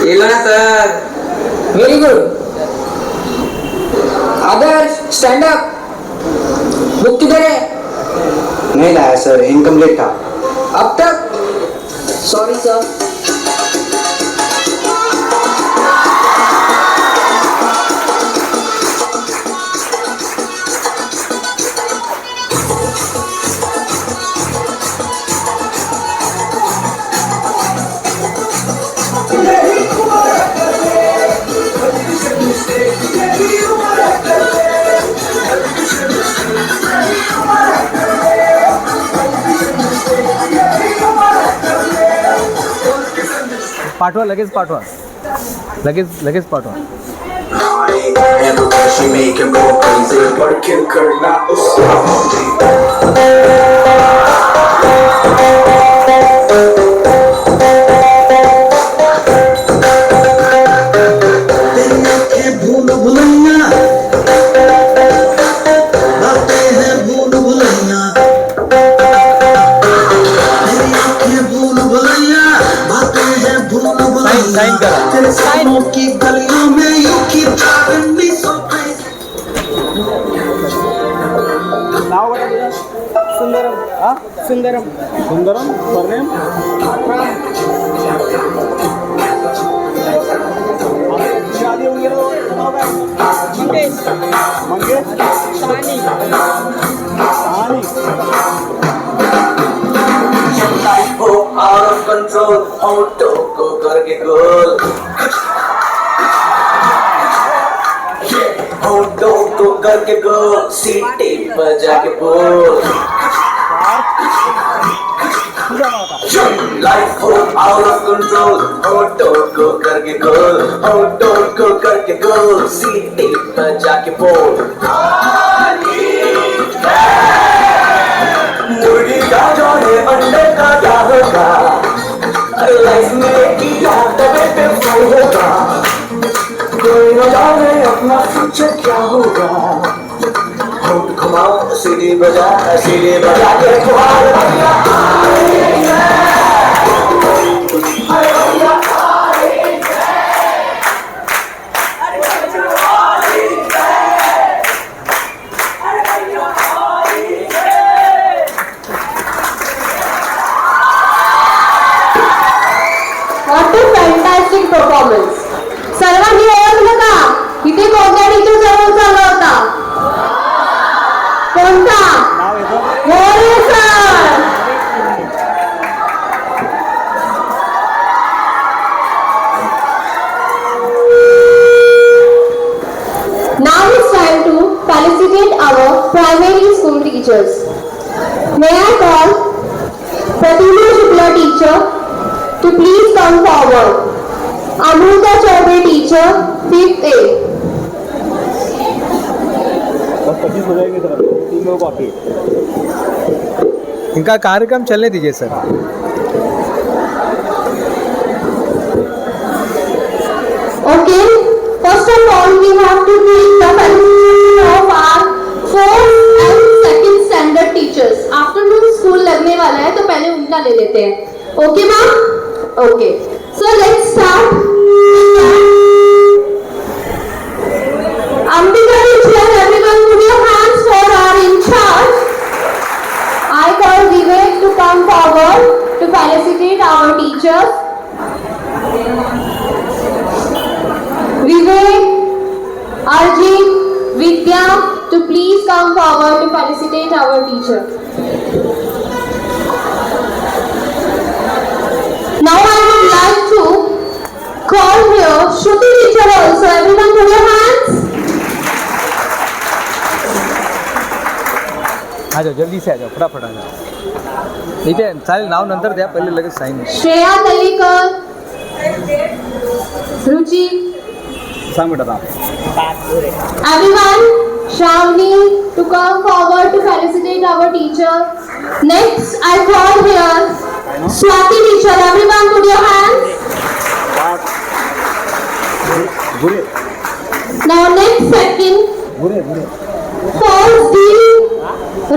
ये लो ना sir. Very good. Adarsh stand up. Book किधर है? नहीं लाया सर, इनकम्प्लीट था। अब तक? Sorry sir. पाठवा, लगेच पाठवा, लगेच पाठवा. She make him go crazy, but kill करना साइन करा. साइन की गलियों में you keep driving me so crazy. नाव बता तुझं. सुंदरम. हा, सुंदरम. सुंदरम सरनेम. शादी होऊन गेलो. नाव काय? मंगेश. सानी. Life go out of control, auto go करके गोल. Auto go करके गोल, सीटी बजा के बोल. Life go out of control, auto go करके गोल, auto go करके गोल, सीटी बजा के बोल. मुर्गी का जो है अंडे का क्या होगा? अरे लाइफ में किया तबे पे फल होगा. कोई न जाने अपना फ्यूचर क्या होगा. होठ घुमाओ सीढ़ी बजा के फुहार भैया परफॉर्मन्स. सर्वांनी ओळखलं का? इथे कोणत्या टीचरचा रोल चालला होता? कोणता? मोरे sir. Now it's time to felicitate our primary school teachers. May I call Pratima Shukla teacher to please come forward. Amruta Chaudhary teacher, 5th A. बस 25 हो जाएंगे सर. 3 लोग बाकी. इनका कार्यक्रम चलने दीजिए sir. Okay, first of all we have to meet the felicitation of our 4th and 2nd standard teachers. Afternoon school लगने वाला है तो पहले उनका ले लेते हैं. Okay ma'am? Okay. So let's start. Ambika teacher, everyone put your hands for our in charge. I call Vivek to come forward to felicitate our teachers. Vivek, Arjit, Vidya to please come forward to felicitate our teacher. Now I would like to call here Shruti teacher also. Everyone put your hands. आ जाओ, जल्दी से आ जाओ, फटाफट आ जाओ. इथे चालेल, नाव नंतर द्या, पहिले लगेच साईन. श्रेया तलीकर, रुचि. सांग बेटा नाव. Everyone, Shravani to come forward to felicitate our teacher. Next, I call here Swati teacher. Everyone put your hands. Now next second. First D.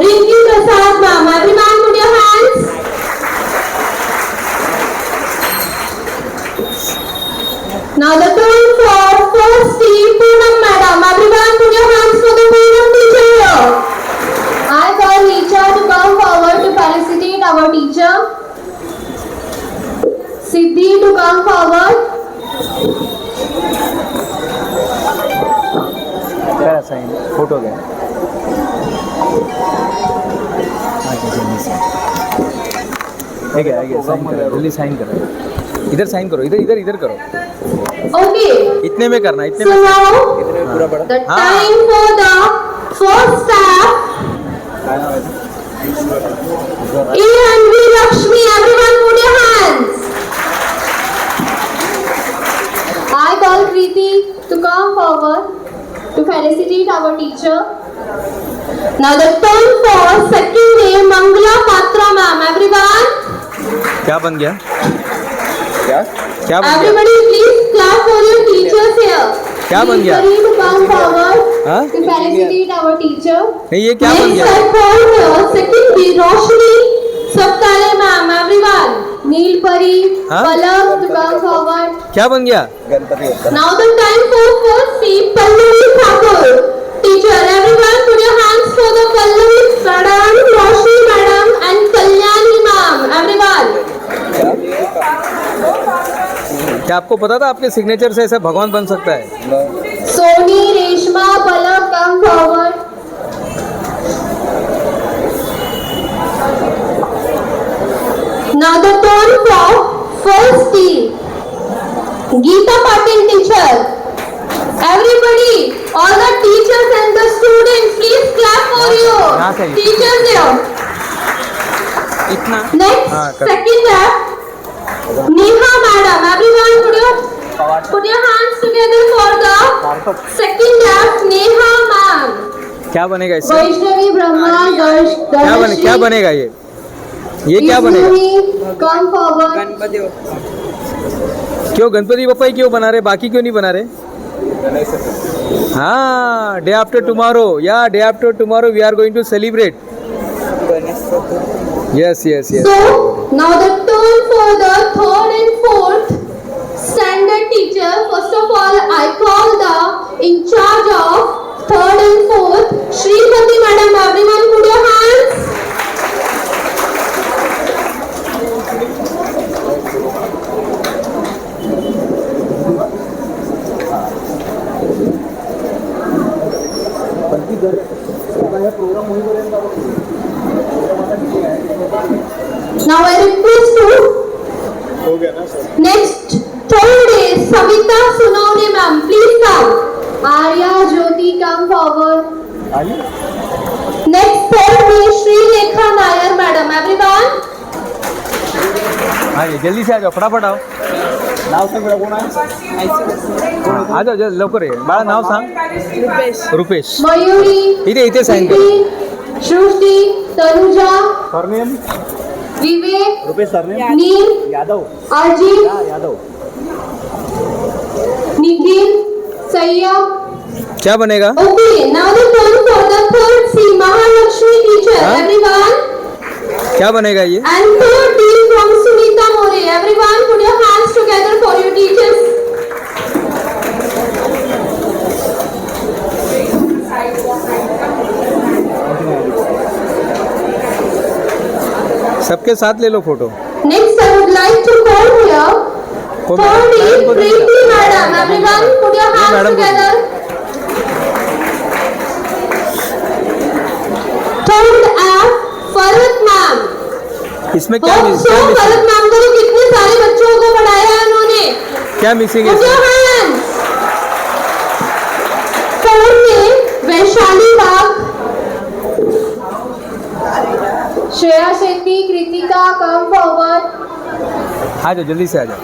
Rinki Prasad ma'am. Everyone put your hands. Now the turn for first C, Poonam madam. Everyone put your hands for the Poonam teacher here. I call Richa to come forward to felicitate our teacher. Siddhi to come forward. करा sign photo गया ठीक है आगे sign करो जल्दी sign करो इधर sign करो इधर इधर इधर करो Okay. इतने में करना इतने So में now the हाँ। time for the first staff. A and B Lakshmi. Everyone put your hands. I call Kriti to come forward to felicitate our teacher. Now the turn for second name Mangala Patra ma'am. Everyone. क्या बन गया क्या क्या बन गया Everybody please clap for your teachers here. क्या बन गया? Please to come forward हाँ? to felicitate our teacher. नहीं ये क्या बन Next गया I call here second B Roshni Saptale ma'am. Everyone. Neelpari, हाँ? Palak to come forward. क्या बन गया Now the time for first C Pallavi Thakur. Teacher, everyone put your hands for the Pallavi madam, Roshni madam and Kalyani ma'am. Everyone. क्या आपको पता था आपके signature से ऐसा भगवान बन सकता है Soni, Reshma, Palak come forward. Now the turn for first team. Geeta Patil teacher. Everybody, all the teachers and the students, please clap for you. यहाँ से ही। Teachers here. इतना Next, हाँ, कर। second lap. Neha madam. Everyone put your hands together for the second lap. Neha ma'am. क्या बनेगा इससे Vaishnavi Brahma Darsh. क्या बनेगा ये क्या बनेगा Come forward. क्यों गणपति बप्पा ही क्यों बना रहे बाकी क्यों नहीं बना रहे हाँ डे आफ्टर टुमारो या day after tomorrow we are going to celebrate yes yes yes So now the turn for the third and fourth standard teacher. First of all, I call the in charge of third and fourth, Srimati madam. Everyone put your hands. Now I request you. Next, third is Savita Sunone ma'am. Please come. Arya Jyoti come forward. Next, third is Sri Lekha Nair madam. Everyone. हाँ ये जल्दी से आ जाओ फटाफट आओ नाव सांग कोण आहे आ जाओ जल्दी लवकर ये बाळा नाव सांग रुपेश Mayuri. इथे साइन कर Kriti, Shruti, Tanuja, surname Vivek, Rupesh surname Neil, Yadav Ajit, Yadav Nikhil, Sayya. क्या बनेगा Okay, now the turn for the third C Mahalakshmi teacher. Huh? Everyone. क्या बनेगा ये And third team from Sunita More. Everyone put your hands together for your teachers. सबके साथ ले लो photo Next I would like to call here. Third is Preeti madam. Everyone put your hands madam, together. Third F Farhat ma'am. इसमें क्या Hope so Farhat ma'am को तो कितने सारे बच्चों को पढ़ाया है उन्होंने. क्या मिसिंग है Put your hands. Fourth में वैशाली बाग. Shreya Shetty, Kritika, come forward. आ जाओ जल्दी से आ जाओ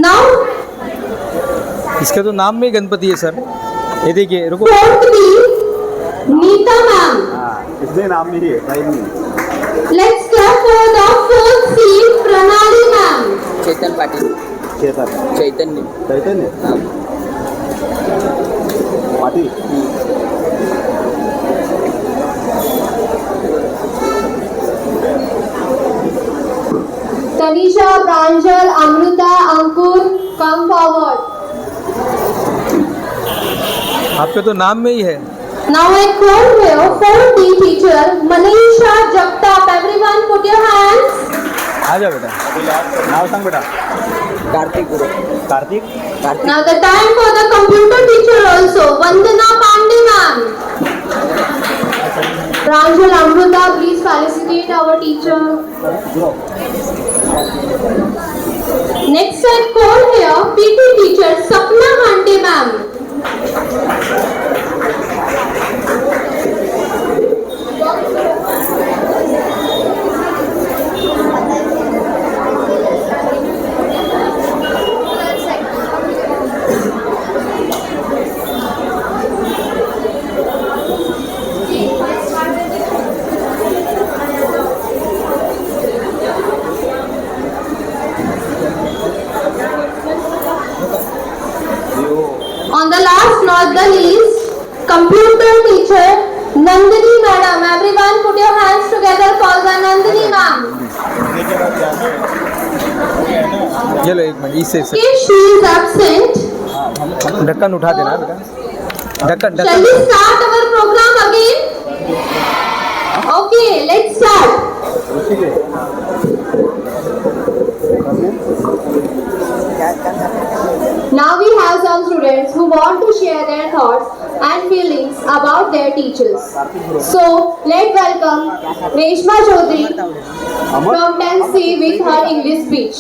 Now, इसका तो नाम में गणपति है सर ये देखिए रुको fourth B, Neeta ma'am. इसमें नाम में ही है टाइम नहीं Let's clap for the fourth C, Pranali ma'am. Chetan Patil Chaitanya Chaitanya Patil Tanisha, Pranjal, Amrita, Ankur, come forward. आपके तो नाम में ही है। Now I call here 4D teacher Manisha Jagtap. Everyone put your hands. आ जाओ बेटा, नाम सांग बेटा। कार्तिक गुरु Kartik. Now the time for the computer teacher also. Vandana Pandey ma'am. Pranjal, Amrita, please felicitate our teacher. Next I call here PT teacher Sapna Hande ma'am. On the last, not the least, computer teacher Nandini madam. Everyone put your hands together for the Nandini ma'am. ये लो एक minute, इससे Okay, she is absent. ढक्कन उठा देना बेटा, ढक्कन Shall ढक्कन। we start our program again? Okay, let's start. Now we have some students who want to share their thoughts and feelings about their teachers. So let's welcome Reshma Chaudhary from 10th C with her English speech.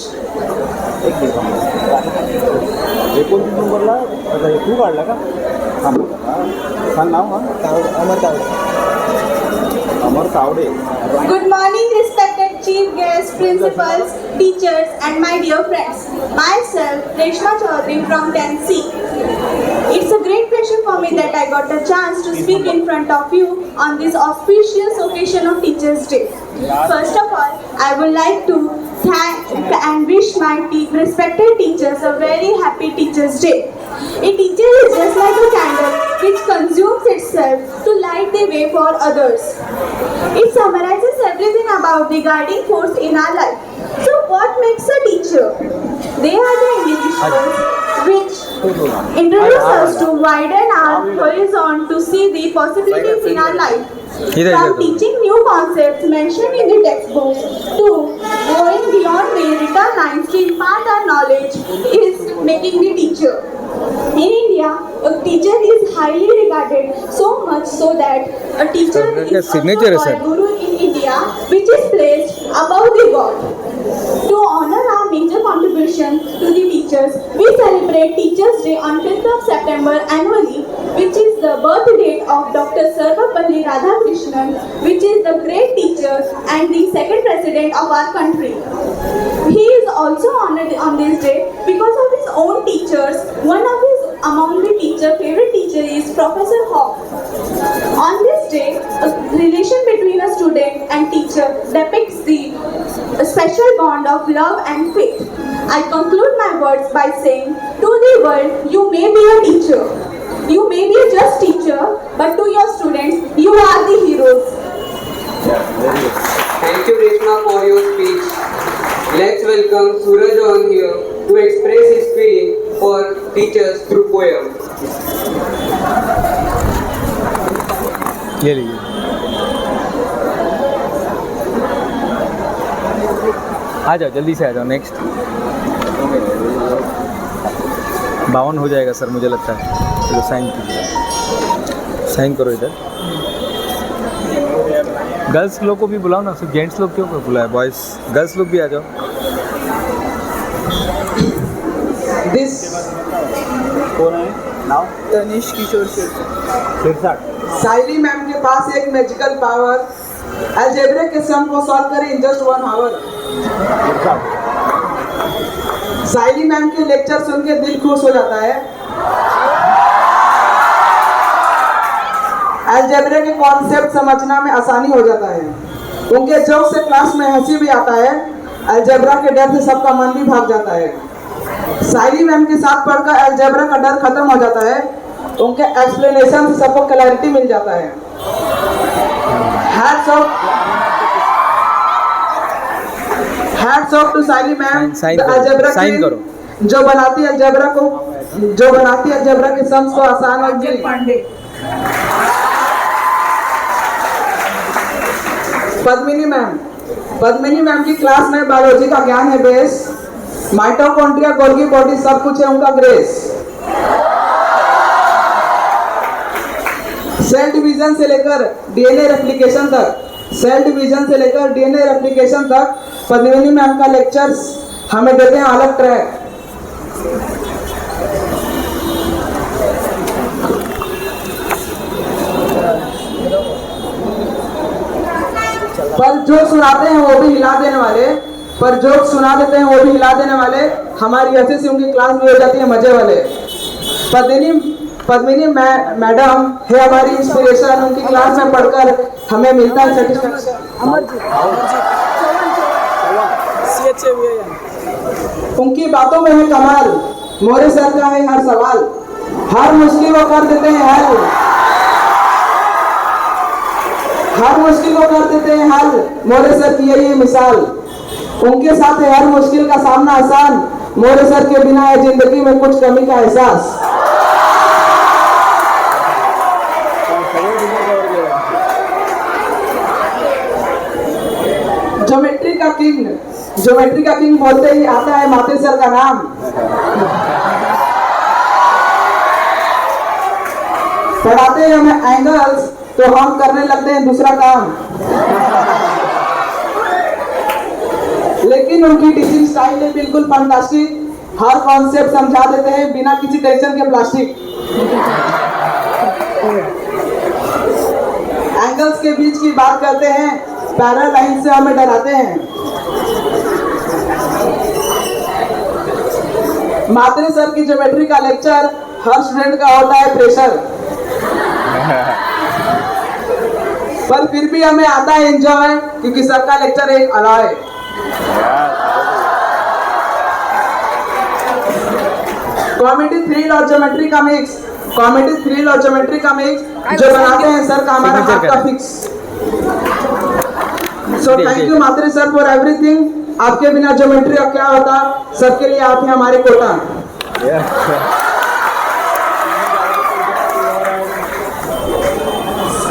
एकोणतीस नंबरला तू काढला का? सांग नाव हा? अमर Tawde. Good morning, respected chief guests, principals, teachers, and my dear friends. Myself, Reshma Chaudhary from 10th C. It's a great pleasure for me that I got the chance to speak in front of you on this auspicious occasion of Teachers' Day. First of all, I would like to thank and wish my respected teachers a very happy Teachers' Day. A teacher is just like a candle which consumes itself to light the way for others. It summarizes everything about the guiding force in our life. So what makes a teacher? They are the individuals which introduce us to widen our horizon to see the possibilities in our life. From teaching new concepts mentioned in the textbooks to going beyond the written lines to impart our knowledge is making the teacher. In India, a teacher is highly regarded so much so that a teacher is also called Guru in India, which is placed above the God. To honor our major contribution to the teachers, we celebrate Teachers' Day on 5th of September annually, which is the birth date of Dr. Sarvapalli Radhakrishnan, which is the great teacher and the second president of our country. He is also honored on this day because of his own teachers. One of his among the favorite teacher is Professor Hawk. On this day, a relation between a student and teacher depicts the special bond of love and faith. I conclude my words by saying, to the world, you may be a teacher. You may be a just teacher, but to your students, you are the heroes. Thank you, Reshma, for your speech. Let's welcome Suraj on here to express his feeling for teachers through poem. ये लीजिए। आ जाओ, जल्दी से आ जाओ। Next 52 हो जाएगा sir, मुझे लगता है। चलो साइन कीजिए, साइन करो इधर। गर्ल्स लोग को भी बुलाओ ना, सिर्फ जेंट्स लोग क्यों बुलाए? बॉयज़ गर्ल्स लोग भी आ जाओ। दिस कौन है नाउ? तनिष किशोर सिरसाट। साइली मैम के पास एक मैजिकल पावर, अलजेब्रा के सम को सॉल्व करे in just 1 hour. Saili ma'am के लेक्चर सुन के दिल खुश हो जाता है। अलजेब्रा के कॉन्सेप्ट समझना में आसानी हो जाता है। उनके जोक से क्लास में हंसी भी आता है। अलजेब्रा के डर से सबका मन भी भाग जाता है। साइली मैम के साथ पढ़कर अलजेब्रा का डर खत्म हो जाता है। उनके एक्सप्लेनेशन से सबको क्लैरिटी मिल जाता है। Hats hats off to Saili ma'am, sign the करो, अलजेब्रा साइन क्वीन, करो। जो बनाती है अलजेब्रा के सम्स को आसान और पद्मिनी मैम की क्लास में बायोलॉजी का ज्ञान है बेस, माइटोकॉन्ड्रिया, गोल्गी बॉडी सब कुछ है उनका ग्रेस। सेल डिवीजन से लेकर डीएनए रेप्लिकेशन तक पद्मिनी मैम का लेक्चर्स हमें देते हैं अलग ट्रैक। पर जो सुनाते हैं वो भी हिला देने वाले, हमारी ऐसे से उनकी क्लास भी हो जाती है मजे वाले। पद्मिनी मैडम है हमारी इंस्पिरेशन, उनकी क्लास में पढ़कर हमें मिलता है सेटिस्फैक्शन। उनकी बातों में है कमाल, मोरे सर का है हर सवाल, हर मुश्किल को कर देते हैं हल, मोरे सर की यही मिसाल। उनके साथ है हर मुश्किल का सामना आसान, मोरे सर के बिना है जिंदगी में कुछ कमी का एहसास। ज्योमेट्री का किंग बोलते ही आता है माते सर का नाम। पढ़ाते हैं हमें एंगल्स तो हम करने लगते हैं दूसरा काम, लेकिन उनकी टीचिंग स्टाइल है बिल्कुल फंटास्टिक, हर कॉन्सेप्ट समझा देते हैं बिना किसी टेंशन के प्लास्टिक। एंगल्स के बीच की बात करते हैं, पैरेलल लाइन से हमें डराते हैं। मात्रे सर की ज्योमेट्री का लेक्चर हर स्टूडेंट का होता है प्रेशर, पर फिर भी हमें आता है एंजॉय, क्योंकि सर का लेक्चर एक अलॉय। कॉमेडी थ्रिल और ज्योमेट्री का मिक्स, जो बनाते हैं सर का हमारा हाथ का fix. So thank you Mhatre sir for everything, आपके बिना ज्योमेट्री का क्या होता, सबके लिए आप हैं हमारे कोटा।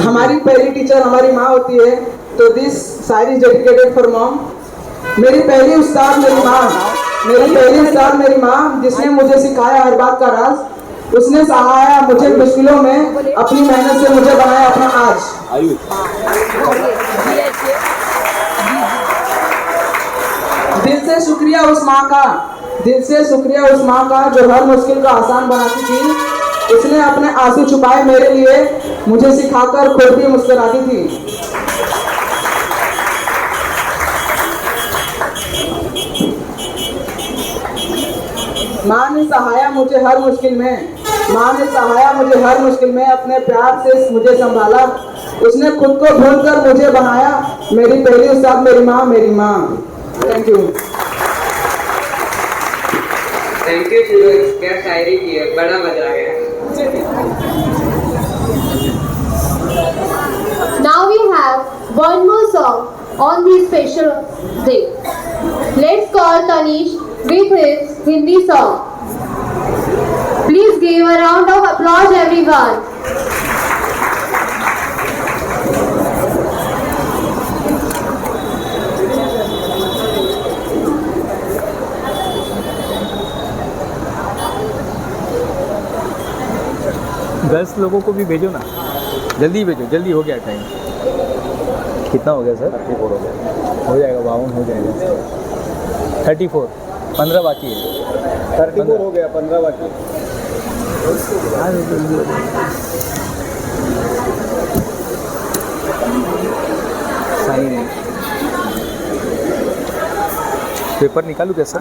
हमारी पहली टीचर हमारी माँ होती है, तो this Shayari is dedicated for mom. मेरी पहली उस्ताद मेरी माँ, जिसने मुझे सिखाया हर बात का राज, उसने सहारा मुझे मुश्किलों में, अपनी मेहनत से मुझे बनाया अपना आज। दिल से शुक्रिया उस माँ का जो हर मुश्किल को आसान बनाती थी, उसने अपने आंसू छुपाए मेरे लिए, मुझे सिखाकर खुद भी मुस्कुराती थी। माँ ने सहाया मुझे हर मुश्किल में, अपने प्यार से मुझे संभाला, उसने खुद को भूलकर मुझे बनाया, मेरी पहली उस्ताद मेरी माँ। थैंक यू सूरज, क्या शायरी की है, बड़ा मजा आ गया। Now we have one more song on this special day. Let's call Tanish with his Hindi song. Please give a round of applause everyone. Girls लोगों को भी भेजो ना, जल्दी भेजो, जल्दी हो गया टाइम। कितना हो गया सर? 34 हो गया, हो जाएगा, 52 हो जाएगा। 34, 15 बाकी है। 34 हो गया, 15 बाकी। साइन पेपर निकालूँ कैसा?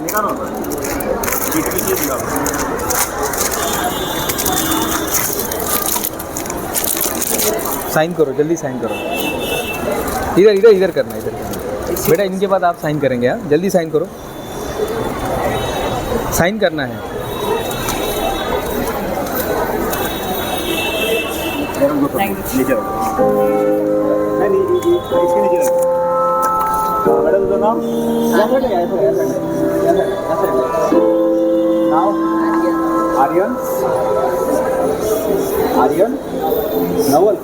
साइन करो, जल्दी साइन करो। इधर करना, बेटा इनके बाद आप साइन करेंगे। हाँ, जल्दी साइन करो, साइन करना है। नीचे नाम आर्यन आर्यन नवल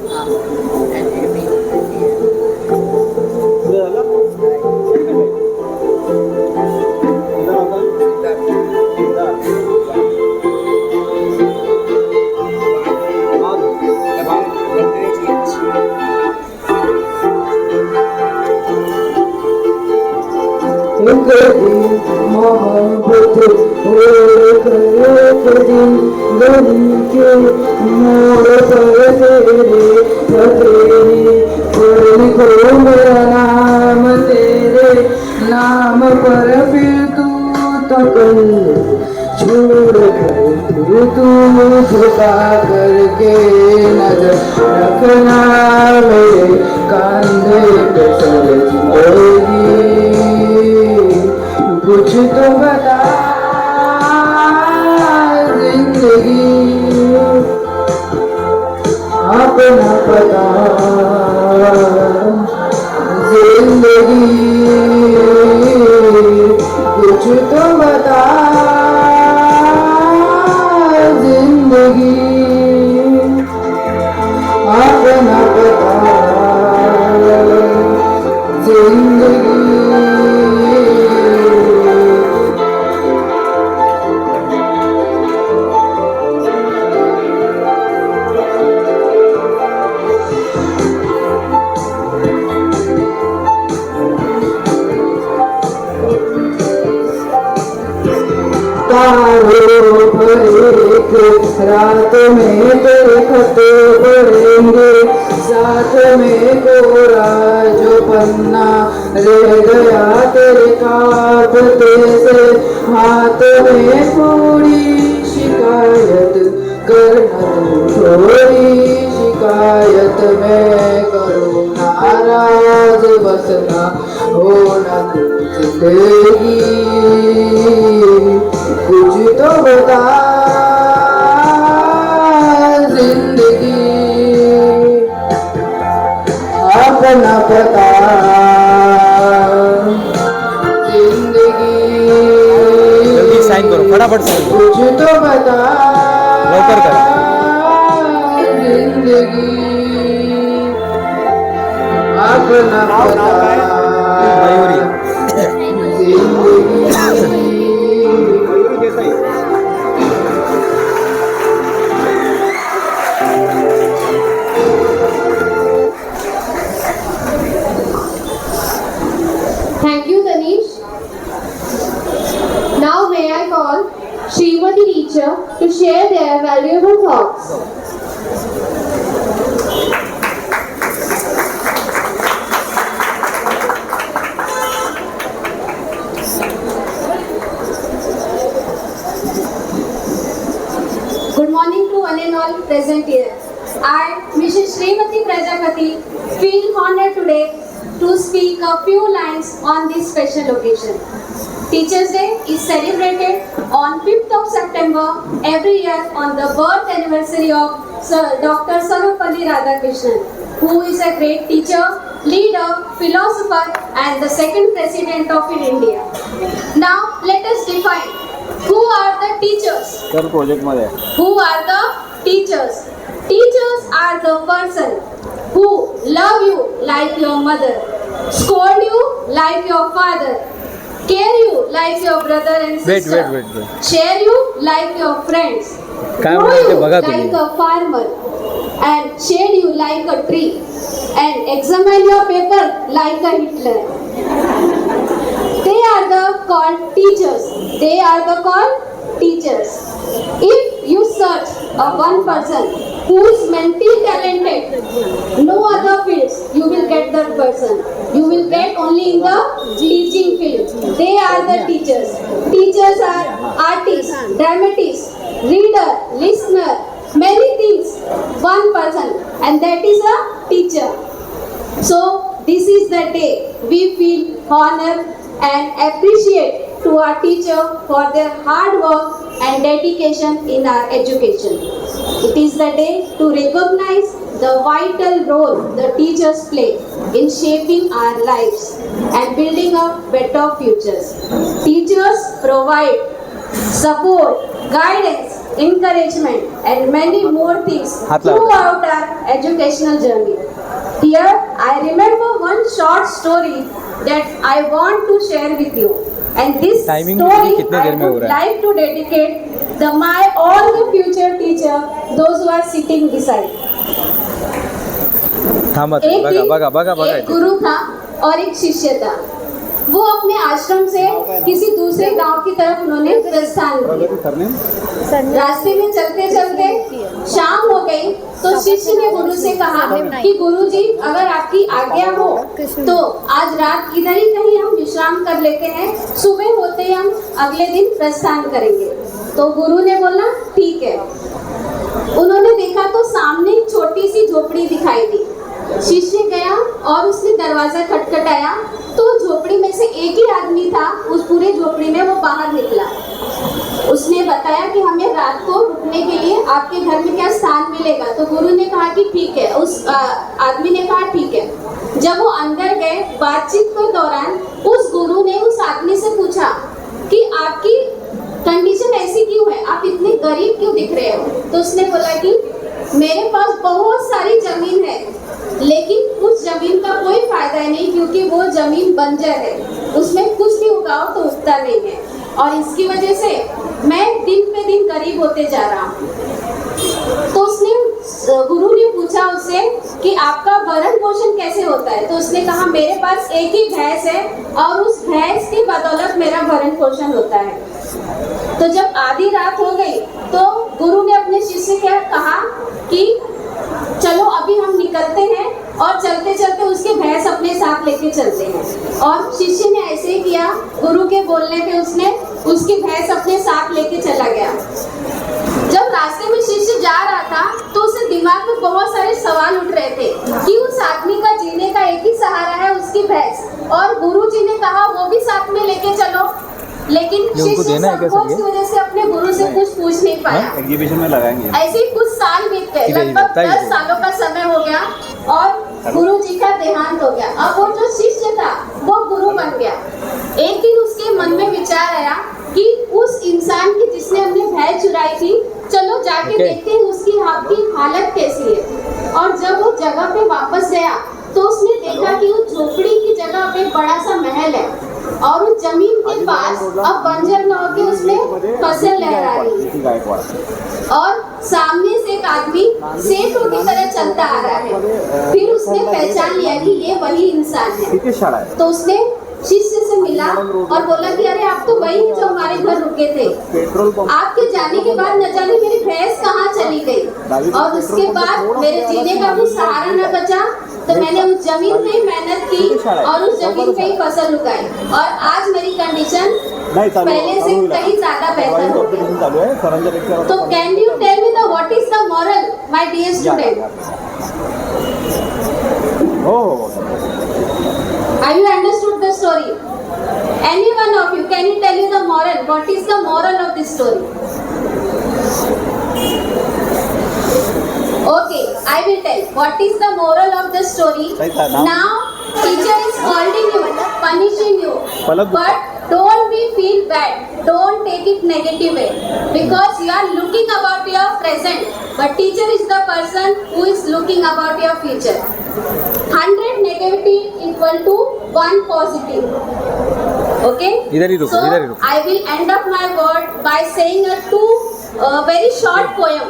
मोहब्बत एक दिन गली के मोड़ पर तेरे पर लिखो मेरा नाम तेरे नाम पर फिर तू तो कल छोड़ कर फिर तू झुका करके नजर रखना मेरे कंधे पे सर जिंदगी कुछ तो बता जिंदगी अपना पता जिंदगी कुछ तो बता जिंदगी अपना पता जिंदगी रात में तेरे खत पढ़ेंगे साथ में कोरा जो पन्ना रह गया तेरे कागते से हाथ में पूरी शिकायत करना तू थोड़ी शिकायत में करो नाराज बसना होना जिंदगी कुछ तो बता जिंदगी अपना पता जिंदगी जल्दी साइन करो फटाफट साइन कुछ तो बता लवकर करा जिंदगी अपना पता मयूरी जिंदगी जैसा ही Thank you, Danish. Now may I call Srimati teacher to share their valuable thoughts. Good morning to one and all present here. I, Mrs. Srimati Prajapati, feel honored today to speak a few lines on this special occasion. Teachers' Day is celebrated on 5th of September every year on the birth anniversary of Sir Dr. Sarvepalli Radhakrishnan, who is a great teacher, leader, philosopher and the second president of India. Now let us define who are the teachers. Sir project मध्ये Who are the teachers? Teachers are the person who love you like your mother, scold you like your father, care you like your brother and sister, wait. share you like your friends, काय grow म्हणते you बघा like तुम्ही. a farmer, and shade you like a tree, and examine your paper like a Hitler. They are the called teachers. They are the called teachers. If you search a one person who is mentally talented, no other fields you will get that person. You will get only in the teaching field. They are the teachers. Teachers are artists, dramatists, reader, listener, many things. One person, and that is a teacher. So this is the day we feel honored and appreciate to our teacher for their hard work and dedication in our education. It is the day to recognize the vital role the teachers play in shaping our lives and building a better futures. Teachers provide support, guidance, encouragement and many more things throughout our educational journey. Here I remember one short story that I want to share with you. And this Timing story कितने I देर में हो would रहा है? like to dedicate all the future teacher, those who are sitting beside. थांबा एक बघा दिन बघा बघा बघा एक गुरु था और एक शिष्य था। वो अपने आश्रम से किसी दूसरे गांव की तरफ उन्होंने प्रस्थान किया। रास्ते में चलते चलते शाम हो गई तो शिष्य ने गुरु से कहा कि गुरुजी, अगर आपकी आज्ञा हो तो आज रात इधर ही कहीं हम विश्राम कर लेते हैं, सुबह होते ही हम अगले दिन प्रस्थान करेंगे। तो गुरु ने बोला ठीक है। उन्होंने देखा तो सामने एक छोटी सी झोपड़ी दिखाई दी। शिष्य गया और उसने दरवाजा खटखटाया तो झोपड़ी में से एक ही आदमी था। उस पूरे झोपड़ी में वो बाहर निकला। उसने बताया कि हमें रात को रुकने के लिए आपके घर में क्या स्थान मिलेगा। तो गुरु ने कहा कि ठीक है। उस आदमी ने कहा ठीक है। जब वो अंदर गए, बातचीत के दौरान उस गुरु ने उस आदमी से पूछा कि आपकी कंडीशन ऐसी क्यों है, आप इतने गरीब क्यों दिख रहे हो। तो उसने बोला कि मेरे पास बहुत सारी जमीन है लेकिन उस जमीन का कोई फायदा नहीं क्योंकि वो जमीन बंजर है, उसमें कुछ भी उगाओ तो उगता नहीं है और इसकी वजह से मैं दिन पे दिन गरीब होते जा रहा हूँ। तो उसने गुरु ने पूछा उससे कि आपका भरण पोषण कैसे होता है। तो उसने कहा मेरे पास एक ही भैंस है और उस भैंस की बदौलत मेरा भरण पोषण होता है। तो जब आधी रात हो गई तो गुरु ने अपने शिष्य से कहा कि चलो अभी हम निकलते हैं और चलते चलते उसके भैंस अपने साथ लेके चलते हैं। और शिष्य ने ऐसे ही किया। गुरु के बोलने पे उसने उसकी भैंस अपने साथ लेके चला गया। जब रास्ते में शिष्य जा रहा था तो उसे दिमाग में बहुत सारे सवाल उठ रहे थे कि उस आदमी का जीने का एक ही सहारा है उसकी भैंस, और गुरु जी ने कहा वो भी साथ में लेके चलो। लेकिन शिष्य संकोच की वजह से अपने गुरु से कुछ पूछ नहीं पाया। एग्जीबिशन में लगाएंगे। ऐसे ही कुछ साल बीत गए, लगभग 10 सालों का समय हो गया और गुरु जी का देहांत हो गया। अब वो जो शिष्य था वो गुरु बन गया। एक दिन उसके मन में विचार आया कि उस इंसान की जिसने हमने भैंस चुराई थी, चलो जाके देखते हैं उसकी हालत कैसी है। और जब वो जगह पे वापस गया तो उसने देखा कि उस झोपड़ी की जगह पे बड़ा सा महल है और उस जमीन के पास अब बंजर न होकर उसमें फसल लहरा रही है और सामने से एक आदमी सेठों की तरह चलता आ रहा है। फिर उसने पहचान लिया कि ये वही इंसान है। तो उसने शिष्य से मिला और बोला कि अरे आप तो वही जो हमारे घर रुके थे, आपके जाने के बाद न जाने मेरी भैंस कहाँ चली गई और उसके बाद मेरे जीने का कुछ सहारा न बचा। तो मैंने उस जमीन पे ही मेहनत की और उस जमीन पे ही फसल उगाई और आज मेरी कंडीशन पहले से कहीं ज्यादा बेहतर हो गई। तो can you tell me the what is the moral my dear student? Have you understood the story? Any one of you, can you tell me the moral? What is the moral of this story? Okay, I will tell. What is the moral of the story? Now, teacher is scolding you, punishing you, but don't be feel bad. Don't take it negative way because you are looking about your present, but teacher is the person who is looking about your future. 100 negativity equal to 1 positive. Okay? So I will end up my word by saying a very short poem.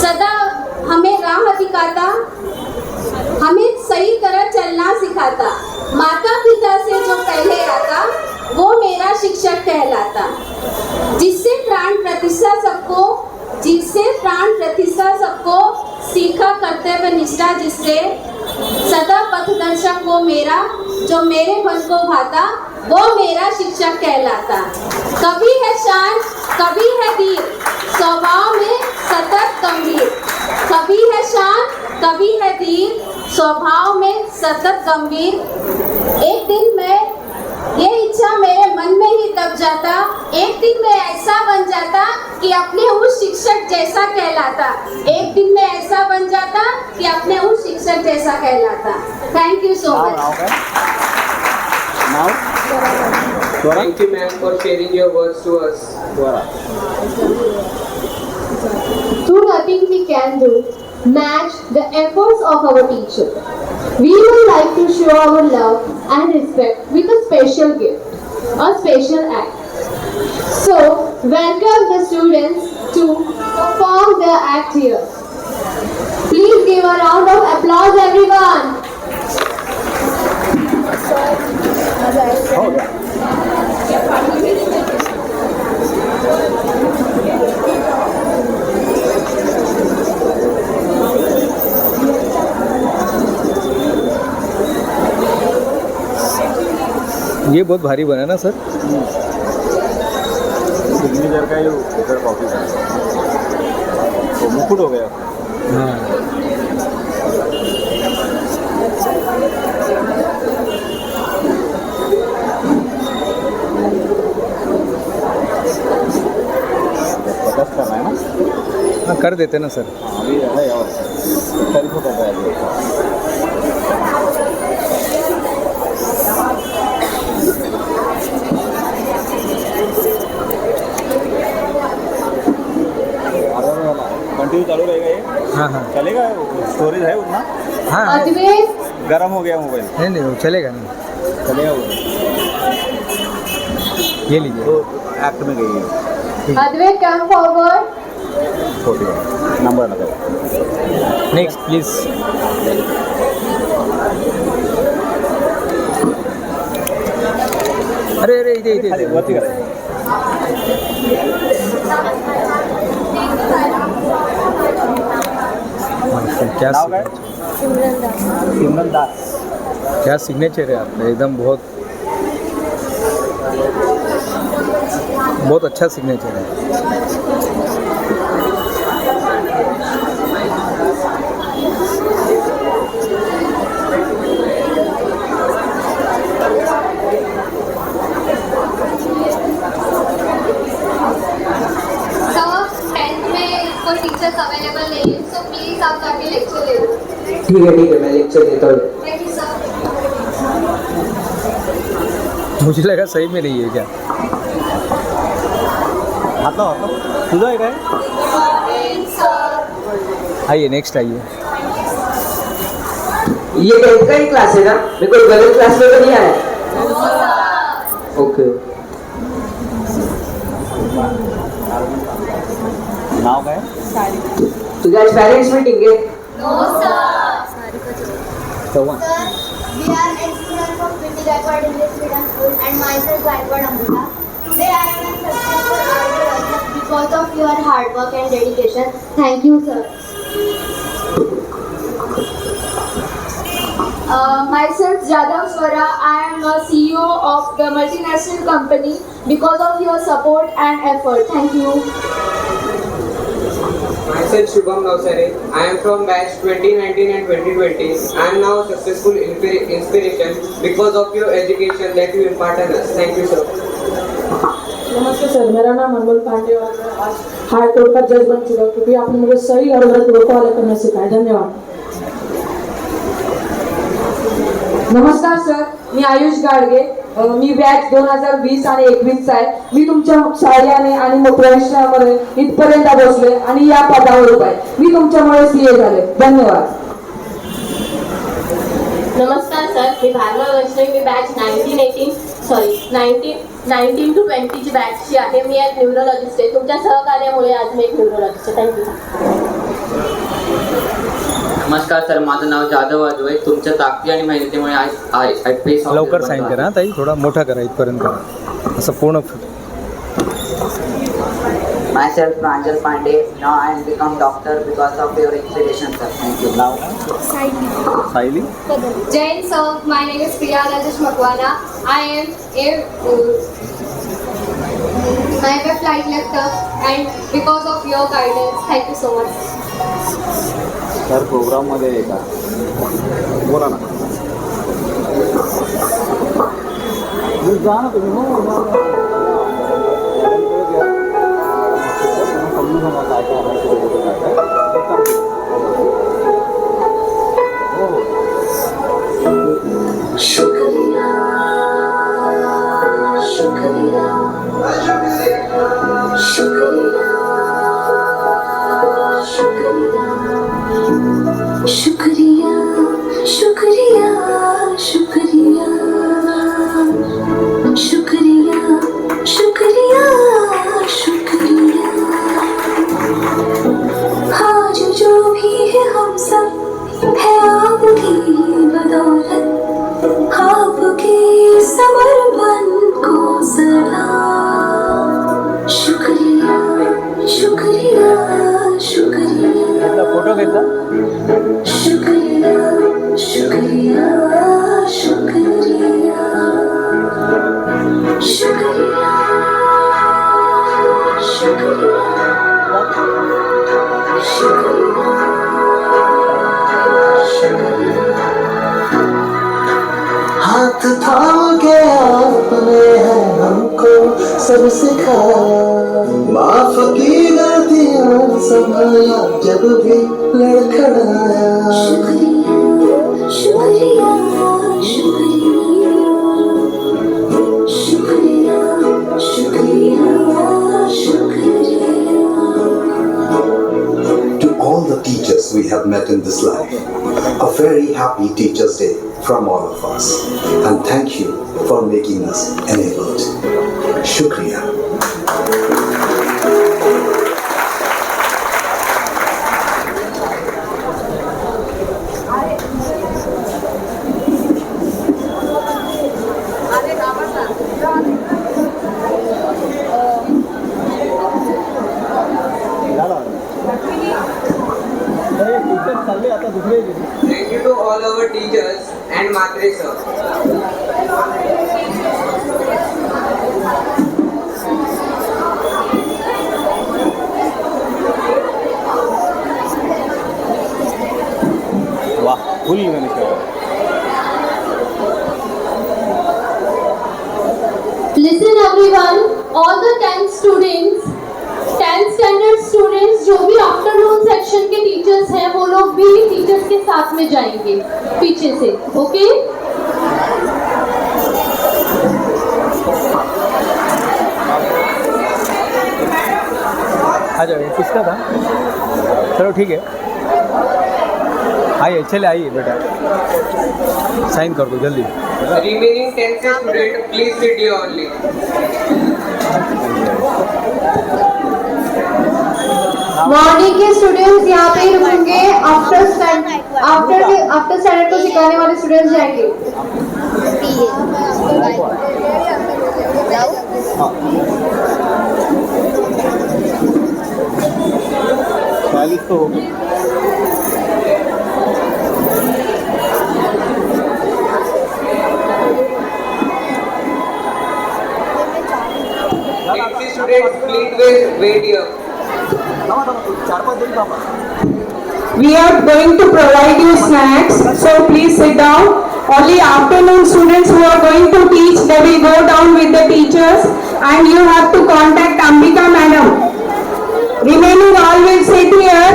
सदा हमें राह दिखाता, हमें सही तरह चलना सिखाता, माता पिता से जो पहले आता वो मेरा शिक्षक कहलाता। जिससे प्राण प्रतिष्ठा सबको सीखा कर्तव्य निष्ठा, जिससे सदा पथदर्शक वो मेरा, जो मेरे मन को भाता वो मेरा शिक्षक कहलाता। कभी है शांत कभी है धीर, स्वभाव में सतत गंभीर। कभी है शांत कभी है धीर, स्वभाव में सतत गंभीर। एक दिन मैं ये इच्छा मेरे मन में ही दब जाता, एक दिन मैं ऐसा ऐसा बन जाता कि अपने उस शिक्षक जैसा कहलाता। एक दिन में ऐसा बन जाता कि अपने उस शिक्षक जैसा कहलाता। Thank you so much. Thank you, ma'am, for sharing your words to us. Through nothing we can do match the efforts of our teacher. We would like to show our love and respect with a special gift, a special act. So, welcome the students to perform their act here. Please give a round of applause, everyone. ये बहुत भारी बना ना sir. Signature का ये ऊपर copy का तो मुकुट हो गया। हाँ पचास करना है ना। हाँ कर देते ना सर। अभी है और 40 कर रहा है। कंटिन्यू चालू रहेगा ये। हाँ हाँ चलेगा, स्टोरेज है उतना। हाँ Advait, गर्म हो गया मोबाइल। नहीं नहीं वो चलेगा नहीं। चलेगा वो ये लीजिए। तो एक्ट में गई है। Advait, come forward. 41 नंबर लगाओ। Next please. अरे अरे इधे इधे इधे। वरती करा। क्या नाव काय? सिमरन दास। क्या सिग्नेचर है आपका, एकदम बहुत बहुत अच्छा सिग्नेचर है। कोई टीचर्स अवेलेबल नहीं है, सो प्लीज आप जाके लेक्चर ले लो। ठीक है मैं लेक्चर देता हूँ। Thank you sir. मुझे लगा सही में नहीं है क्या। आता तुझा आहे काय? आइए नेक्स्ट आइए। ये 10th का ही क्लास है ना? मैं कोई गलत क्लास में तो नहीं आया? ओके। नाव काय? तुझे आज पेरेंट्स मीटिंग है? चौवन। We are ex-students of Pinti Gaikwad English Medium School and myself Gaikwad Amrita. Today I am successful artist because of your hard work and dedication. Thank you, sir. Myself Jadav Swara, I am a CEO of the multinational company because of your support and effort. Thank you. Myself Shubham Navsare. I am from batch 2019 and 2020. I am now a successful inspiration because of your education that you impart on us. Thank you, sir. नमस्ते sir, मेरा नाम अनमोल पांडे और मैं आज high court का जज बन चुका हूँ क्योंकि आपने मुझे सही और गलत को फॉलो करना सिखाया। धन्यवाद। नमस्कार सर, मी आयुष गाडगे, मी बॅच 2020 आणि 21 आहे। मी तुमच्या सहाय्याने आणि मोटिवेशनमुळे इथपर्यंत पोहोचले आणि या पदावर उभा आहे। मी तुमच्यामुळे सीए झाले। धन्यवाद। नमस्कार सर, मी भार्गव वैष्णवी, मी बॅच 19 to 20 ची बॅचची आहे। मी एक न्यूरोलॉजिस्ट आहे। तुमच्या सहकार्यामुळे आज मी एक न्यूरोलॉजिस्ट आहे। थँक्यू। नमस्कार सर, माझं नाव जाधव अजय। तुमच्या ताकदी आणि मेहनतीमुळे आज लवकर साईन करा ताई, थोडा मोठा करा, इथपर्यंत करा असं पूर्ण। Myself Pranjal Pandey. Now I am become doctor because of your inspiration, sir. Thank you. Now Sayali. Jain sir, my name is Priya Rajesh Makwana. I am a flight lecturer and because of your guidance, thank you so much. Sir programme मध्ये आहे का? बोला ना. जा ना तुम्ही. समजून हम काय काय आहे ते कुठे काय काय ते करतो. हो हो. शुक्रिया शुक्रिया शुक्रिया शुक्रिया शुक्रिया शुक्रिया शुक्रिया शुक्रिया शुक्रिया शुक्रिया आज जो भी है हम सब है आपकी बदौलत, आपके समर्पण को सलाम। शुक्रिया शुक्रिया शुक्रिया फोटो घेतला शुक्रिया शुक्रिया शुक्रिया शुक्रिया शुक्रिया शुक्रिया हाथ थाम के आपने है हमको सब सिखाया, माफ की गलतियां संभाला जब भी लड़खड़ाया। शुक्रिया शुक्रिया शुक्रिया शुक्रिया शुक्रिया To all the teachers we have met in this life, a very happy Teachers' Day from all of us. And thank you for making us enabled. Shukriya. Thank you to all our teachers and Matre sir. वाह full मैंने किया. Listen everyone, all the 10 students, 10th standard students जो भी afternoon section के teachers हैं वो लोग भी टीचर्स के साथ में जाएंगे पीछे से, ओके? आ जाओ. किसका था? चलो ठीक है. आइए चले आइए बेटा, साइन कर दो जल्दी. Remaining 10th student, please sit here only. Morning के स्टूडेंट्स यहाँ पे रुकेंगे, आफ्टर स्टैंडर्ड को सिखाने वाले स्टूडेंट्स जाएंगे. तो हो गई. Students, please wait here. We are going to provide you snacks, so please sit down. Only afternoon students who are going to teach, they will go down with the teachers and you have to contact Ambika madam. Remaining all will sit here.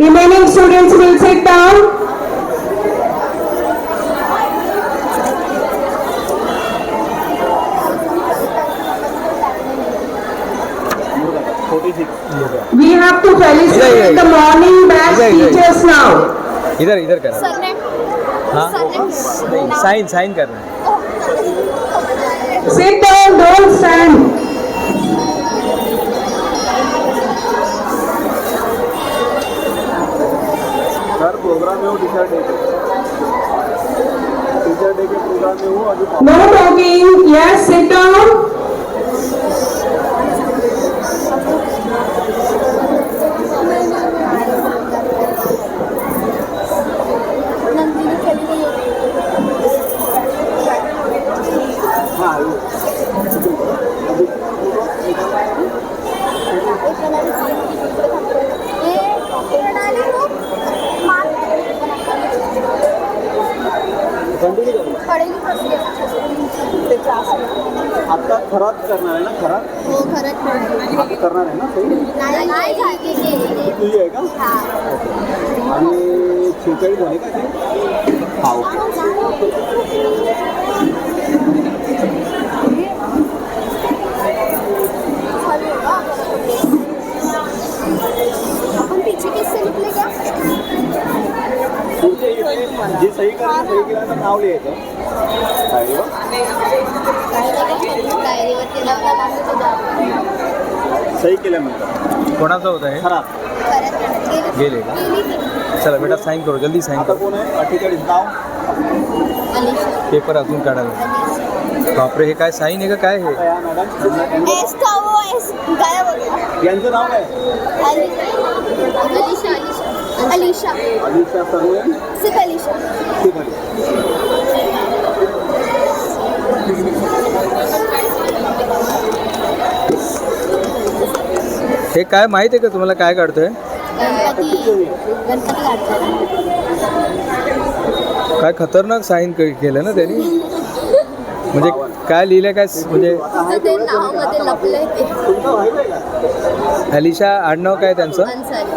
Remaining students will sit down. We have to felicitate the morning batch teachers now. इधर इधर करना. हाँ sign sign करना है. Sit down, don't stand. Sir programme में हो teacher day के programme में हो अभी. No talking. Yes, sit down. पढ़ेगी आता खराब करणार आहे ना, खराब हो खरंच करणार आहे ना सही? नाही झाली. तुझी आहे का? आणि खिचडी झाली का ते? हा अपन पीछे किससे निकले क्या? जे सही केलं नाव लिहायचं डायरीवर. डायरीवरती सही केल्यानंतर कोणाचं होतं हे? खराब गेले का? चला बेटा साईन करू, जल्दी साईन आता करू. कोण आहे? 48 नाव. पेपर अजून काढायला. बापरे, हे काय साईन आहे का काय हे? या मॅडम एस का वो एस गायब हो गया. यांचं नाव आहे अलीशा अलीशा अलिशा सर्वे सिर्फ अलीशा. हे काय माहित आहे का तुम्हाला काय काढतोय? गणपती काढतात. काय खतरनाक साईन केलं ना त्यांनी. म्हणजे काय लिहिलं काय म्हणजे ते नावामध्ये लपलंय ते. तुमचं माहिती आहे का? अलिशा आडनाव काय त्यांचं? अन्सारी.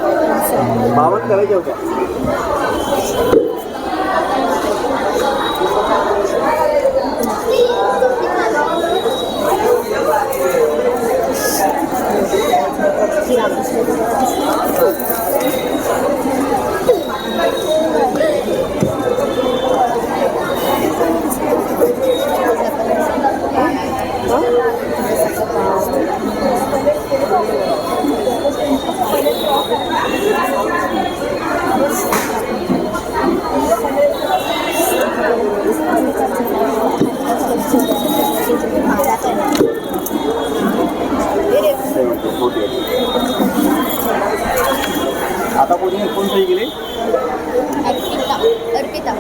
बावन करायच्या होत्या. आता कोण सही केली? अर्पिता.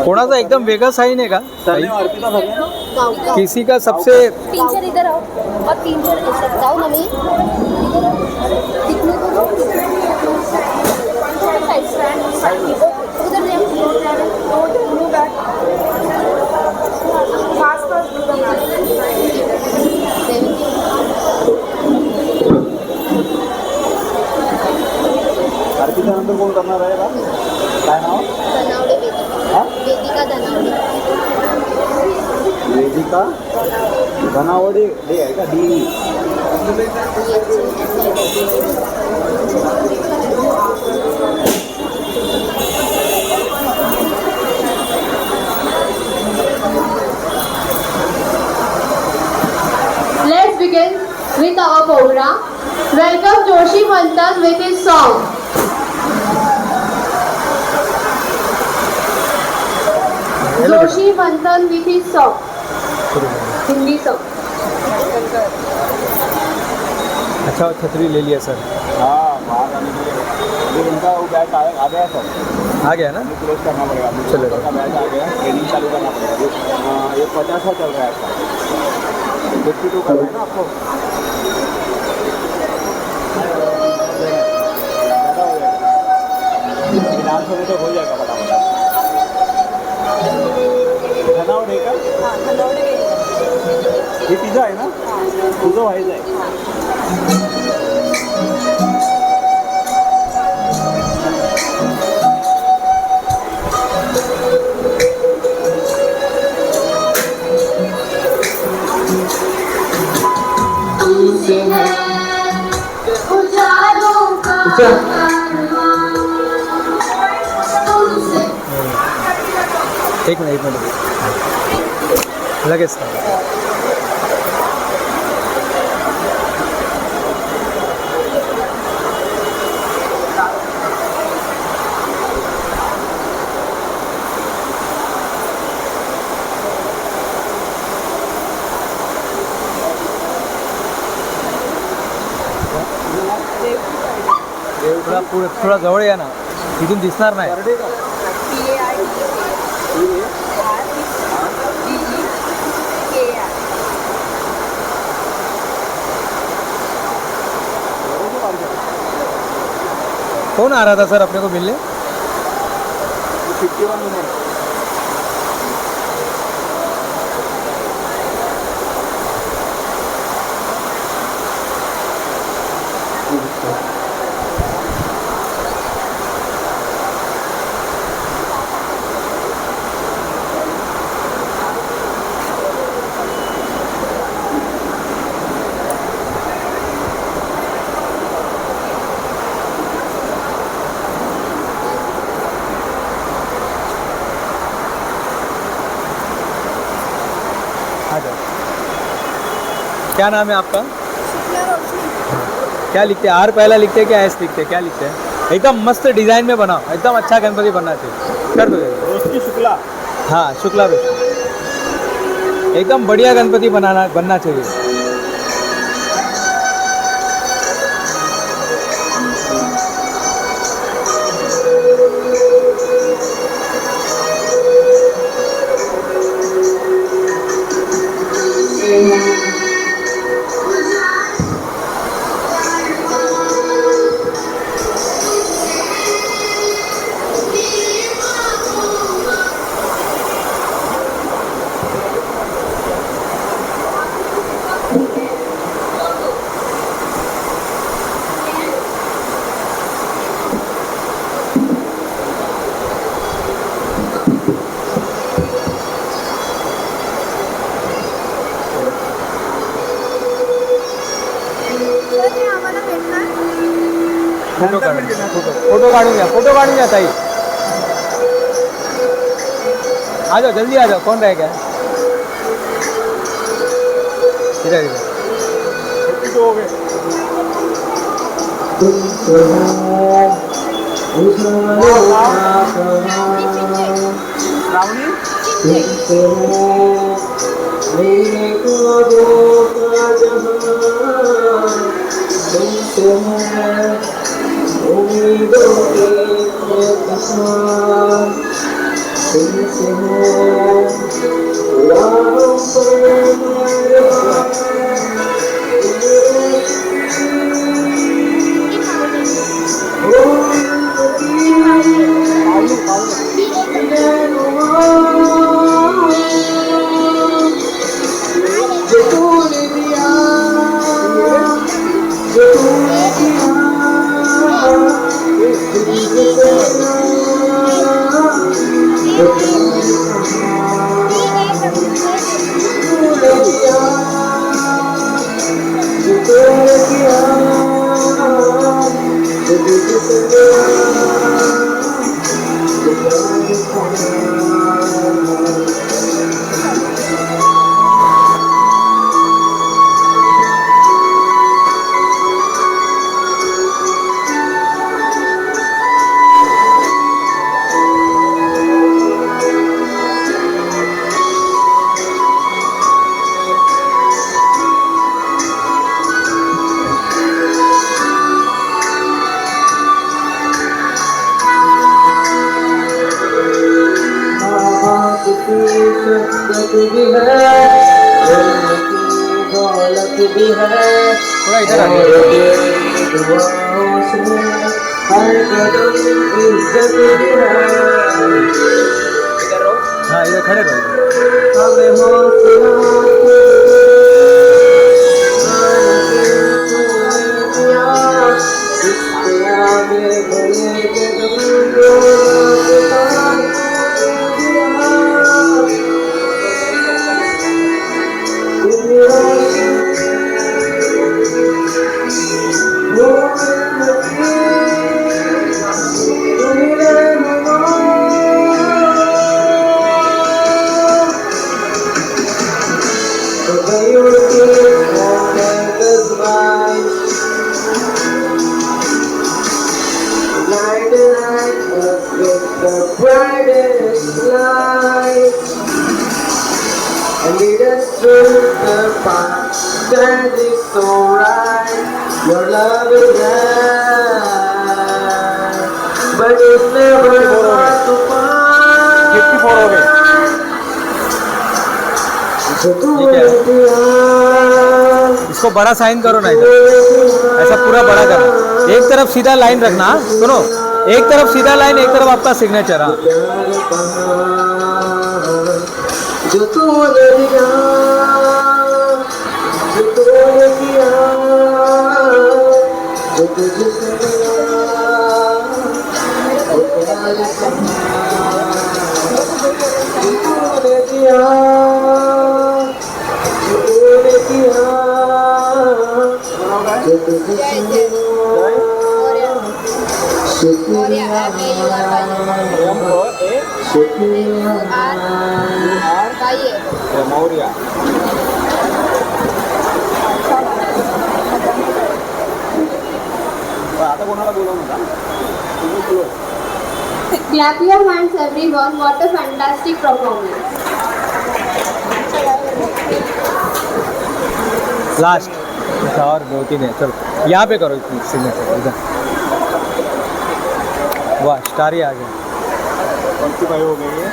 कोणाचा एकदम वेगळा साईन आहे का? Surname Arpita surname. किसी का सबसे टीचर इधर आओ और 3 जाओ ना. मैं कितने को उधर अर्पिता नंतर कोण करणार आहे का? काय नाव? धनावडे. वेदिका धनावडे. वेदिका धनावडे. डे आहे का? D. Let's begin with our program. Welcome Joshi Manthan with his song. Joshi Manthan with his song. Hindi song. अच्छा छतरी ले लिया सर. हाँ बाहर आने के लिए उनका वो बैच आ गया सर. आ गया ना? क्लोज करना पड़ेगा. चलेगा. का बैच आ गया. ट्रेनिंग चालू करना पड़ेगा. ये 50 चल रहा है आपका. 52 कर रहे हैं ना आपको. डांस होने तो हो जाएगा फटाफट. धनावडे का? हे तिचं आहे ना? तुझं व्हायचं आहे. एक मिनिट लगेच. थोडा जवळ या ना, इथून दिसणार नाही. कौन आ रहा था सर अपने को मिलने? 51 नंबर. आ जाओ। क्या नाम है आपका? क्या लिखते हैं? आर पहला लिखते हैं क्या एस लिखते हैं? क्या लिखते हैं? एकदम मस्त डिज़ाइन में बनाओ, एकदम अच्छा गणपति बनना चाहिए। कर दो रोशनी शुक्ला। हाँ शुक्ला रोशनी, एकदम बढ़िया गणपति बनना चाहिए। फोटो काढून घ्या ताई। आ जाओ जल्दी आ जाओ, कौन रह गया? इधर इधर हो गए। थोड़ा इधर आ हाँ इधर खड़े रहो। इसको बड़ा साइन करो ना, इधर ऐसा पूरा बड़ा करना। एक तरफ सीधा लाइन रखना, सुनो, एक तरफ सीधा लाइन, एक तरफ आपका सिग्नेचर। हाँ जो तूने दिया, जो तूने किया, जो तुझसे मिला, वो प्यार जो तूने दिया, जो तूने किया, जो तुझसे मिला, शुक्रिया, शुक्रिया। मौर्या. आता कोणाला बोलवू नका. तुम्ही बोलवा. Clap your hands everyone, what a fantastic performance. Last और 2-3 है. चलो यहाँ पे करो इतनी सिग्नेचर इधर. वाह स्टार ही आ गया. 25 हो गई है.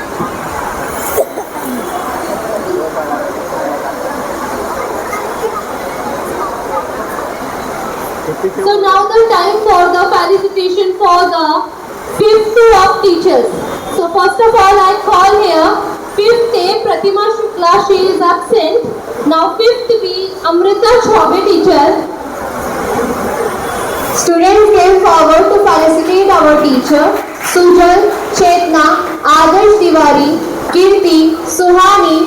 So now the time for the felicitation for the 5th of teachers. So first of all I call here 5th A Pratima Shukla, she is absent. Now 5th B Amrita Chaube teacher. Students came forward to felicitate our teacher Sujal, Chetna, Adarsh Tiwari, Kirti, Suhani.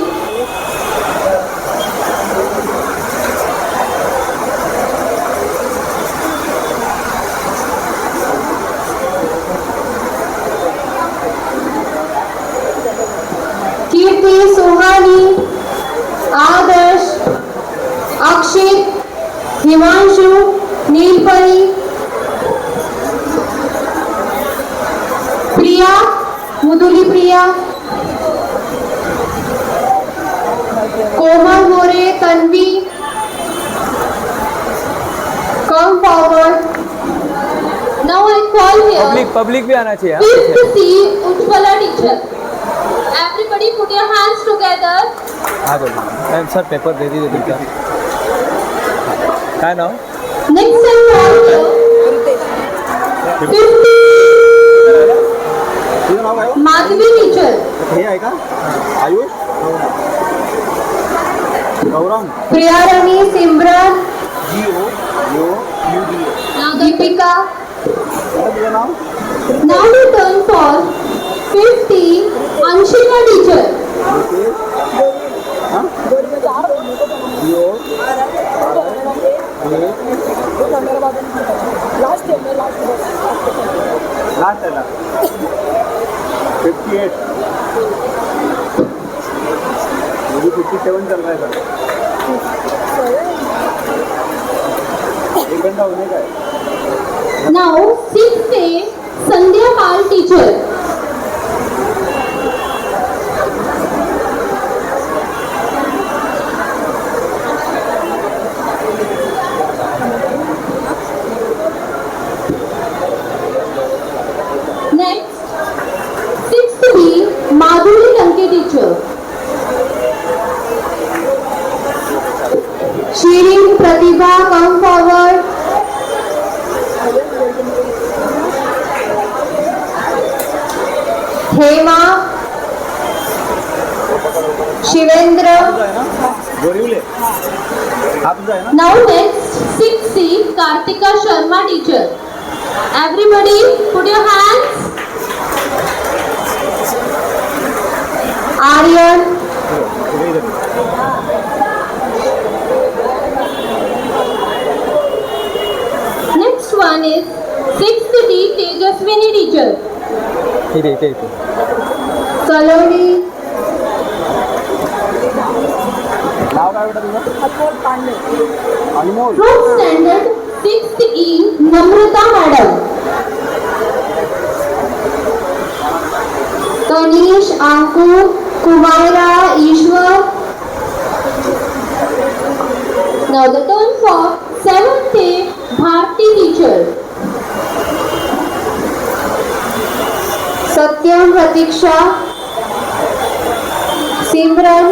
Kirti, Suhani, Adarsh, Akshit, Himanshu, Neelpari, Priya, Muduli Priya, Komal More, Tanvi, come forward. Now I call here public भी आना चाहिए. 5th C Ujjwala teacher. Everybody put your hands together. हाँ बोलो. Ma'am sir paper दे दीजिए तुमका. काय नाव? Next I call here 5th तुझं नाव काय? Madhvi teacher. हे आहे का? आयुष. गौरव. Priya Rani, Simran, Now the Deepika, तुझं नाव? now the turn for 5th E Anshika teacher. Last है ना. 58. मुझे 57 चल रहा है सर. 1 घंटा होने का है. Now 6th A Sandhya Pal teacher. Next 6th B Madhuri Lanke teacher. Shirin, Pratibha, come forward. Hema, Shivendra, गोरिवले. हा तुझा आहे ना. Now next 6th C Kartika Sharma teacher. Everybody put your hands. Aryan, Next one is 6th D Tejaswini teacher. इथे इथे इथे. Saloni, नाव काय बेटा तुझं? अनमोल. From standard 6th E Namrata madam. Tanish, Ankur, Kumaira, Ishwar, Now the turn for 7th A Bharti teacher. Satyam, Pratiksha, Simran,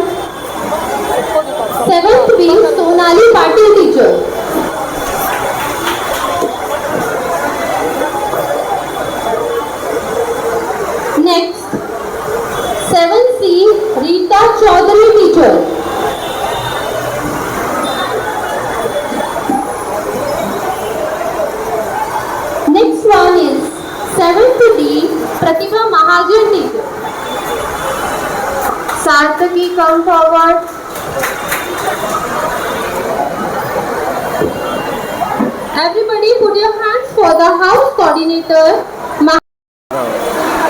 7th B Sonali Patil teacher. Next 7th C Rita Chaudhary teacher. Next one is 7th D Pratibha Mahajan teacher. Sarthaki, come forward. Everybody put your hands for the house coordinator.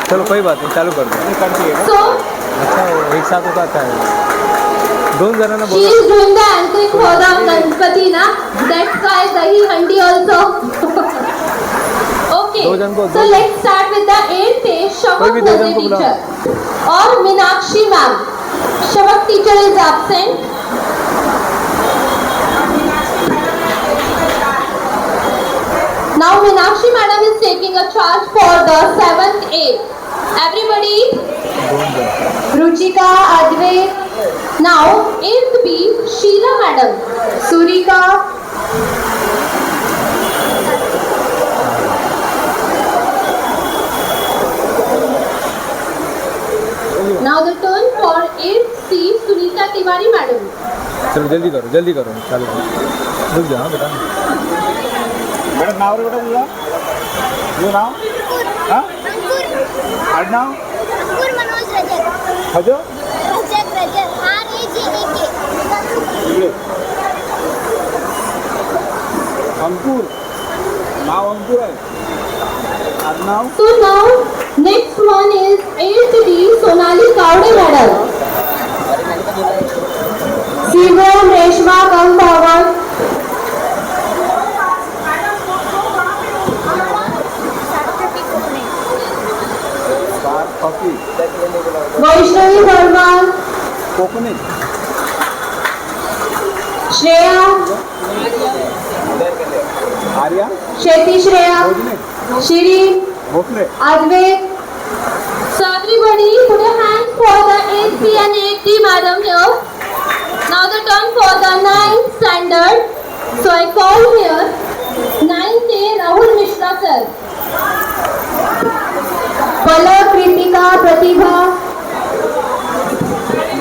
चलो कोई बात नहीं चालू कर दो. So अच्छा वो एक साथ होता है. दोन जणांना She बोला. is doing the anchoring for the Ganpati na. That's why dahi handi also. Okay. दो जन को- So let's start with the 8th day कोई Shabak भी दो जन Nazri को बुला. teacher. Or Meenakshi ma'am. Shabak teacher is absent. Now Meenakshi madam is taking a charge for the 7th A. Everybody. Ruchika, Advait. Now 8th B, Sheila madam. Surika. Now the turn for 8th C, Sunita Tiwari madam. चलो जल्दी करो चालू करो. रुक जा हाँ बेटा. Madam नाव रे बेटा तुझा यो नाव हाँ आडनाव अंकुर मनोज रजक हजो रजक RAJAK इकडे अंकुर नाव अंकुर आहे आडनाव So now next one is 8th D, Sonali Kavde madam. Sivan, Reshma, come forward. कॉफी Vaishnavi Verma, कोकोनट Shreya, Arya Shetty Shreya, Bhojane Shiri, Bhosale Advait. So everybody put your hands for the 8th and 8th madam here. Now the turn for the 9th standard. So I call here 9th A Rahul Mishra sir. Palak, Kritika, Pratibha.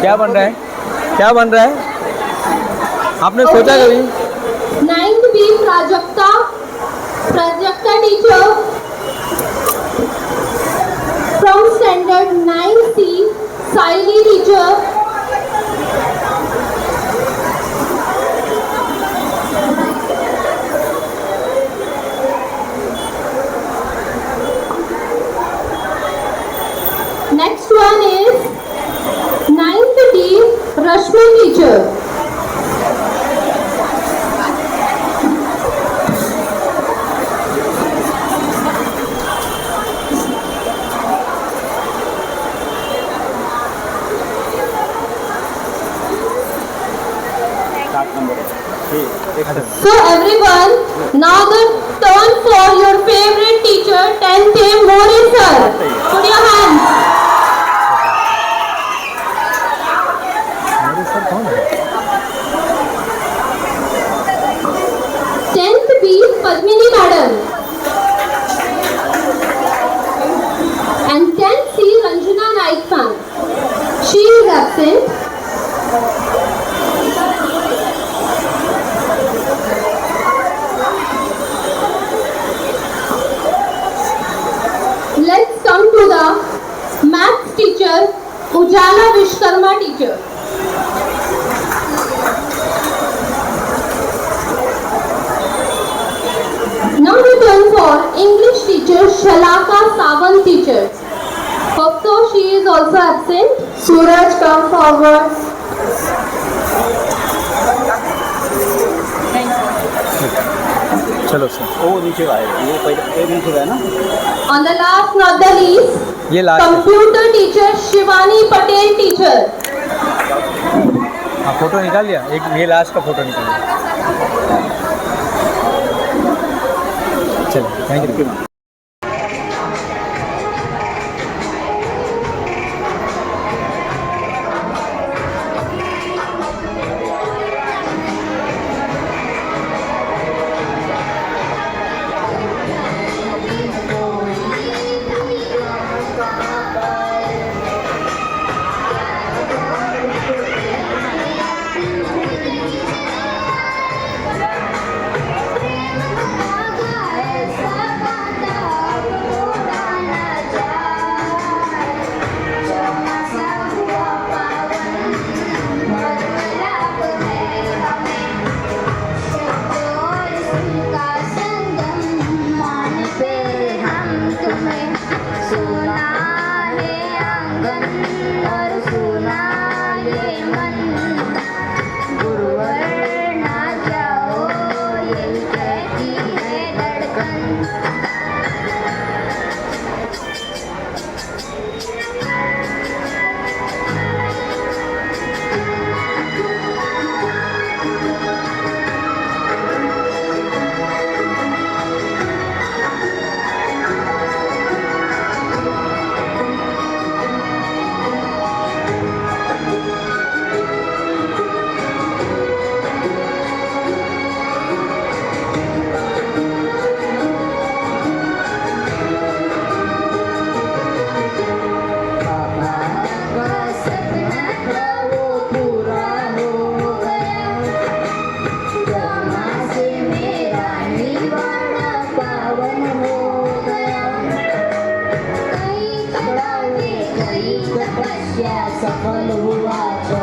क्या बन रहा है आपने सोचा कभी? 9th B Prajakta teacher. From standard 9C, Saili teacher. Next one is 9th D, Rashmi teacher. So everyone, now the turn for your favorite teacher, 10th A Mori sir. Put your hands. मेरे sir कौन है? 10th B Padmini madam. And 10th C Ranjana Naik ma'am. She is absent. Let's come to the maths teacher, Ujala Vishkarma teacher. Now we turn for English teacher, Shalaka Sawant teacher. Hope so, she is also absent. Suraj, come forward. चलो sir वो नीचे आएगा ये पहले ये नीचे है ना On the last, not the least, ये लास्ट है. computer teacher, Shivani Patel teacher. हाँ फोटो निकाल लिया एक ये लास्ट का फोटो निकाल लिया. चलो थैंक यू. Saga पकड़ा हुए कई तपस्या सफल हुआ जो